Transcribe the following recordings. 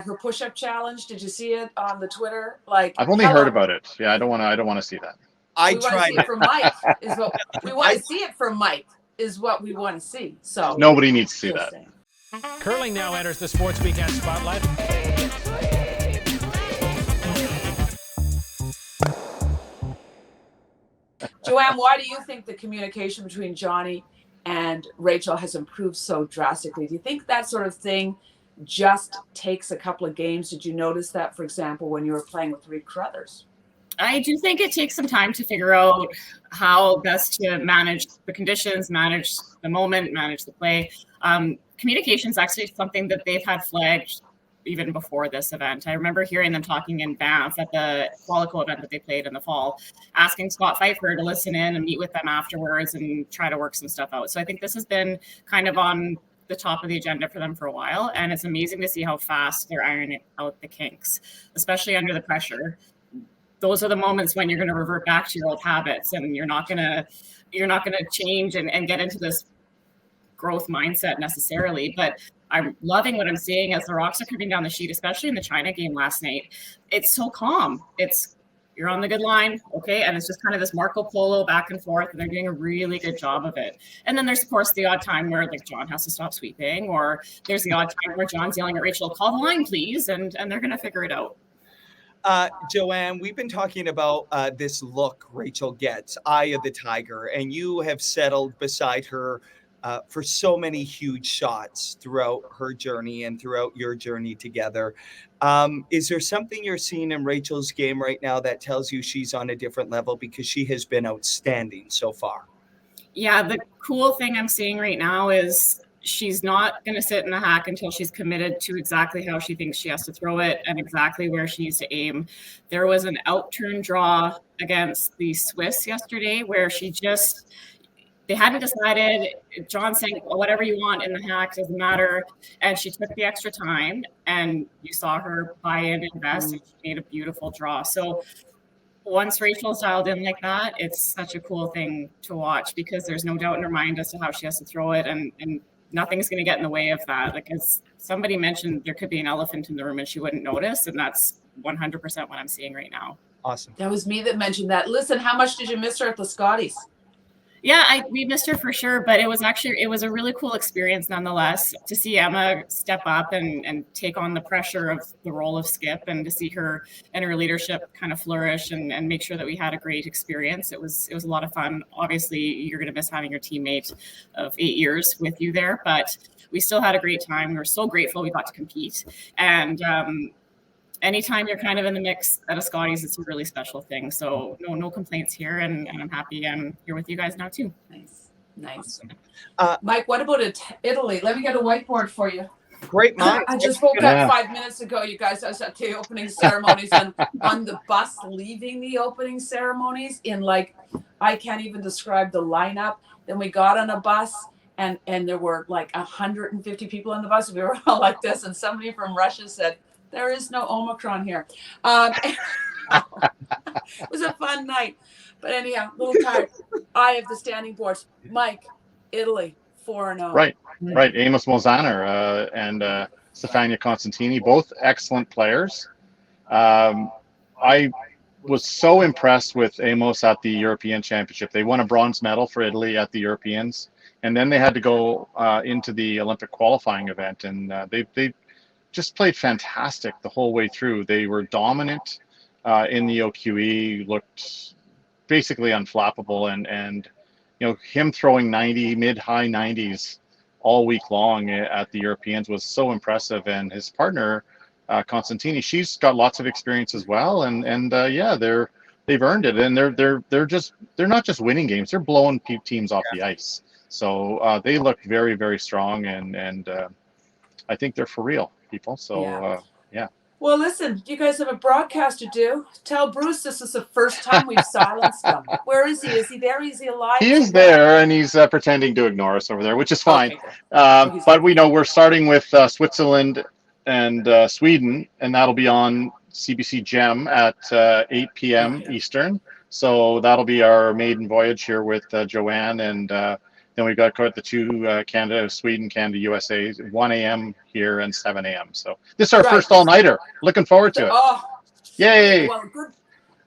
her push-up challenge. Did you see it on the Twitter? Like, I've only heard about it. Yeah, I don't want to see that. We want to see it from Mike. Is what we want to see it from Mike. Is what we want to see. So nobody needs to see that. Saying. Curling now enters the Sports Weekend spotlight. Joanne, why do you think the communication between Johnny and Rachel has improved so drastically? Do you think that sort of thing just takes a couple of games? Did you notice that, for example, when you were playing with Reed Carruthers? I do think it takes some time to figure out how best to manage the conditions, manage the moment, manage the play. Communication is actually something that they've had flagged even before this event. I remember hearing them talking in Banff at the Qualico event that they played in the fall, asking Scott Pfeiffer to listen in and meet with them afterwards and try to work some stuff out. So I think this has been kind of on the top of the agenda for them for a while. And it's amazing to see how fast they're ironing out the kinks, especially under the pressure. Those are the moments when you're going to revert back to your old habits, and you're not going to change and get into this growth mindset necessarily. But I'm loving what I'm seeing as the rocks are coming down the sheet, especially in the China game last night. It's so calm. You're on the good line, okay? And it's just kind of this Marco Polo back and forth, and they're doing a really good job of it. And then there's, of course, the odd time where, like, John has to stop sweeping, or there's the odd time where John's yelling at Rachel, call the line, please, and they're going to figure it out. Joanne, we've been talking about this look Rachel gets, Eye of the Tiger, and you have settled beside her for so many huge shots throughout her journey and throughout your journey together. Is there something you're seeing in Rachel's game right now that tells you she's on a different level, because she has been outstanding so far? Yeah, the cool thing I'm seeing right now is she's not going to sit in the hack until she's committed to exactly how she thinks she has to throw it and exactly where she needs to aim. There was an out-turn draw against the Swiss yesterday where they hadn't decided. John saying, whatever you want in the hack, doesn't matter. And she took the extra time, and you saw her buy in, invest, and she made a beautiful draw. So once Rachel's dialed in like that, it's such a cool thing to watch, because there's no doubt in her mind as to how she has to throw it, and nothing's going to get in the way of that. Like, as somebody mentioned, there could be an elephant in the room and she wouldn't notice, and that's 100% what I'm seeing right now. Awesome. That was me that mentioned that. Listen, how much did you miss her at the Scotties? Yeah, we missed her for sure, but it was a really cool experience nonetheless to see Emma step up and take on the pressure of the role of skip, and to see her and her leadership kind of flourish and make sure that we had a great experience. It was a lot of fun. Obviously, you're going to miss having your teammate of 8 years with you there, but we still had a great time. We were so grateful we got to compete. And anytime you're kind of in the mix at a Scotties, it's a really special thing. So no complaints here, and I'm happy I'm here with you guys now too. Nice. Mike, what about Italy? Let me get a whiteboard for you. Great mind. I just woke up 5 minutes ago, you guys. I was at the opening ceremonies, and on the bus leaving the opening ceremonies, I can't even describe the lineup. Then we got on a bus, and there were like 150 people on the bus. We were all like this, and somebody from Russia said, there is no Omicron here. It was a fun night. But anyhow, a little tired. I have the standing boards. Mike, Italy, 4-0. Right. Amos Mozaner and Stefania Constantini, both excellent players. I was so impressed with Amos at the European Championship. They won a bronze medal for Italy at the Europeans, and then they had to go into the Olympic qualifying event, and they just played fantastic the whole way through. They were dominant in the OQE, looked basically unflappable, and him throwing 90, mid-high 90s all week long at the Europeans was so impressive. And his partner Constantini, she's got lots of experience as well, and they've earned it, and they're not just winning games, they're blowing teams off the ice. So they look very, very strong, and I think they're for real, people. So yeah. Well, listen, you guys have a broadcast to do. Tell Bruce this is the first time we've silenced him. Where is he? Is he there? Is he alive? He is there, and he's pretending to ignore us over there, which is fine. Okay. But we know we're starting with Switzerland and Sweden, and that'll be on CBC Gem at 8 p.m. Eastern. So that'll be our maiden voyage here with Joanne, and then Then we got the two Canada, Sweden, Canada, USA, 1 a.m. here and 7 a.m. So this is our first all-nighter. Looking forward to it. Oh, yay! Well,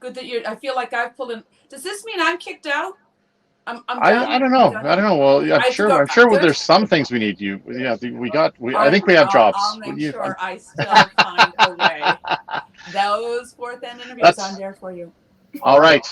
good that you're. I feel like I've pulled in. Does this mean I'm kicked out? I don't know. I don't know. Well, I'm sure there's some things we need you. Yeah, I think we have jobs. I'll make sure I still find a way. Those fourth end interviews, I'm there for you. All right.